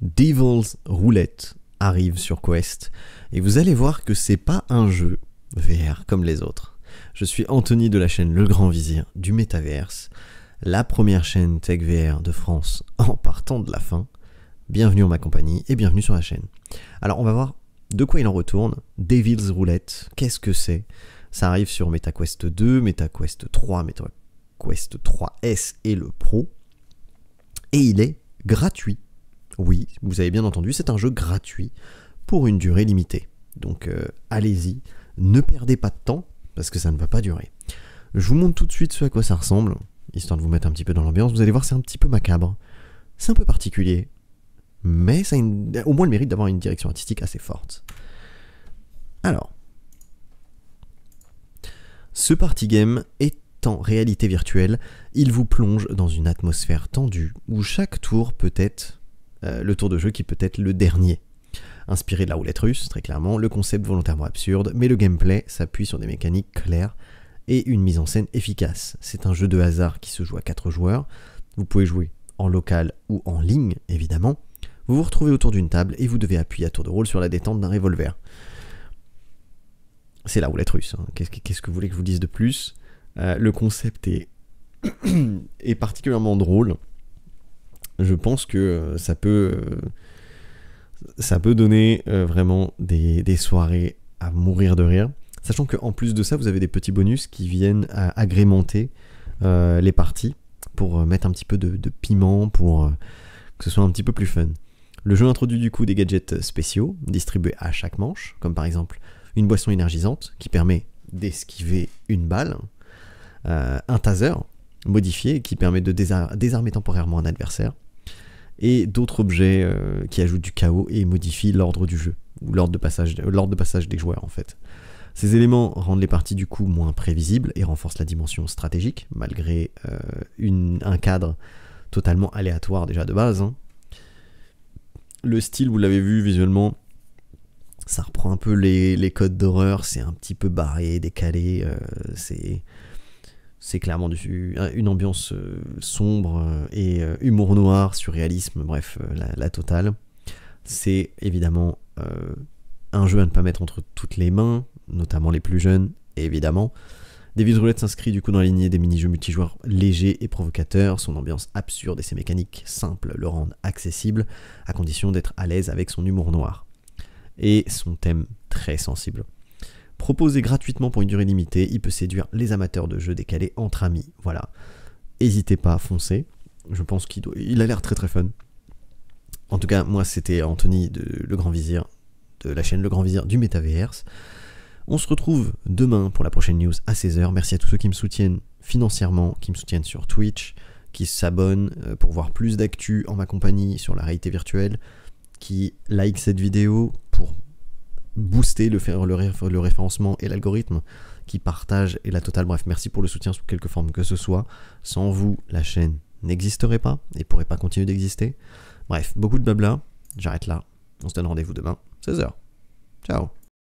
Devil's Roulette arrive sur Quest et vous allez voir que c'est pas un jeu VR comme les autres. Je suis Anthony de la chaîne Le Grand Vizir du Métaverse, la première chaîne Tech VR de France en partant de la fin. Bienvenue en ma compagnie et bienvenue sur la chaîne. Alors on va voir de quoi il en retourne. Devil's Roulette, qu'est-ce que c'est? Ça arrive sur MetaQuest 2, MetaQuest 3, MetaQuest 3S et le Pro. Et il est gratuit. Oui, vous avez bien entendu, c'est un jeu gratuit pour une durée limitée. Donc allez-y, ne perdez pas de temps parce que ça ne va pas durer. Je vous montre tout de suite ce à quoi ça ressemble, histoire de vous mettre un petit peu dans l'ambiance. Vous allez voir, c'est un petit peu macabre, c'est un peu particulier, mais ça a au moins le mérite d'avoir une direction artistique assez forte. Alors, ce party game est en réalité virtuelle. Il vous plonge dans une atmosphère tendue où chaque tour peut être le tour de jeu qui peut être le dernier. Inspiré de la roulette russe, très clairement, le concept volontairement absurde, mais le gameplay s'appuie sur des mécaniques claires et une mise en scène efficace. C'est un jeu de hasard qui se joue à 4 joueurs. Vous pouvez jouer en local ou en ligne, évidemment. Vous vous retrouvez autour d'une table et vous devez appuyer à tour de rôle sur la détente d'un revolver. C'est la roulette russe. Hein. Qu'est-ce que vous voulez que je vous dise de plus? Le concept est particulièrement drôle. Je pense que ça peut donner vraiment des soirées à mourir de rire. Sachant qu'en plus de ça, vous avez des petits bonus qui viennent agrémenter les parties pour mettre un petit peu de piment, pour que ce soit un petit peu plus fun. Le jeu introduit du coup des gadgets spéciaux distribués à chaque manche, comme par exemple une boisson énergisante qui permet d'esquiver une balle, un taser modifié qui permet de désarmer temporairement un adversaire, et d'autres objets qui ajoutent du chaos et modifient l'ordre du jeu, ou l'ordre de passage des joueurs en fait. Ces éléments rendent les parties du coup moins prévisibles et renforcent la dimension stratégique, malgré un cadre totalement aléatoire déjà de base. Hein. Le style, vous l'avez vu visuellement, ça reprend un peu les codes d'horreur, c'est un petit peu barré, décalé, c'est clairement une ambiance sombre et humour noir, surréalisme, bref, la totale. C'est évidemment un jeu à ne pas mettre entre toutes les mains, notamment les plus jeunes, évidemment. Devil's Roulette s'inscrit du coup dans la lignée des mini-jeux multijoueurs légers et provocateurs. Son ambiance absurde et ses mécaniques simples le rendent accessible, à condition d'être à l'aise avec son humour noir. Et son thème très sensible. Proposé gratuitement pour une durée limitée, il peut séduire les amateurs de jeux décalés entre amis. Voilà. N'hésitez pas à foncer. Je pense qu'il a l'air très très fun. En tout cas, moi c'était Anthony de Le Grand Vizir, de la chaîne Le Grand Vizir du Métaverse. On se retrouve demain pour la prochaine news à 16h. Merci à tous ceux qui me soutiennent financièrement, qui me soutiennent sur Twitch, qui s'abonnent pour voir plus d'actu en ma compagnie sur la réalité virtuelle, qui like cette vidéo pour booster le référencement et l'algorithme, qui partage et la totale. Bref, merci pour le soutien sous quelque forme que ce soit. Sans vous, la chaîne n'existerait pas et pourrait pas continuer d'exister. Bref, beaucoup de blabla. J'arrête là. On se donne rendez-vous demain, 16h. Ciao.